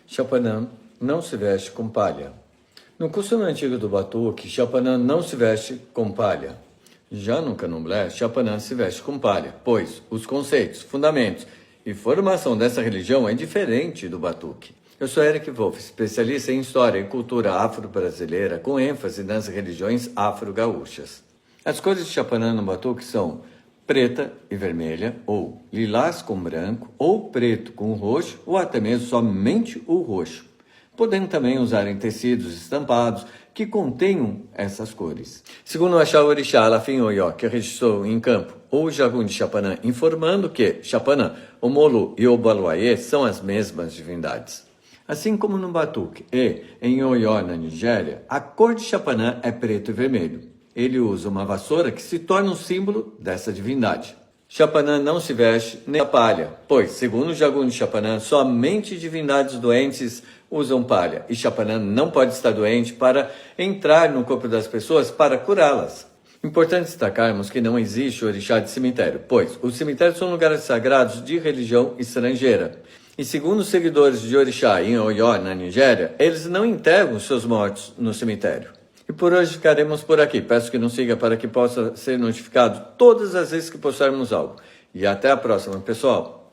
Chapanã não se veste com palha. No costume antigo do batuque, Chapanã não se veste com palha. Já no candomblé, Chapanã se veste com palha, pois os conceitos, fundamentos e formação dessa religião é diferente do batuque. Eu sou Eric Wolff, especialista em história e cultura afro-brasileira, com ênfase nas religiões afro-gaúchas. As cores de Chapanã no batuque são preta e vermelha, ou lilás com branco, ou preto com roxo, ou até mesmo somente o roxo, podendo também usar em tecidos estampados que contenham essas cores. Segundo o Axá Orixá Alafim Oió, que registrou em campo, ou o Jagum de Chapanã, informando que Chapanã, o Molu e o Baluayê são as mesmas divindades. Assim como no batuque e em Oió, na Nigéria, a cor de Chapanã é preto e vermelho. Ele usa uma vassoura que se torna um símbolo dessa divindade. Chapanã não se veste nem a palha, pois, segundo o Jagum de Chapanã, somente divindades doentes usam palha, e Chapanã não pode estar doente para entrar no corpo das pessoas para curá-las. Importante destacarmos que não existe orixá de cemitério, pois os cemitérios são lugares sagrados de religião estrangeira. E segundo os seguidores de orixá em Oió, na Nigéria, eles não enterram seus mortos no cemitério. E por hoje ficaremos por aqui. Peço que nos siga para que possa ser notificado todas as vezes que postarmos algo. E até a próxima, pessoal!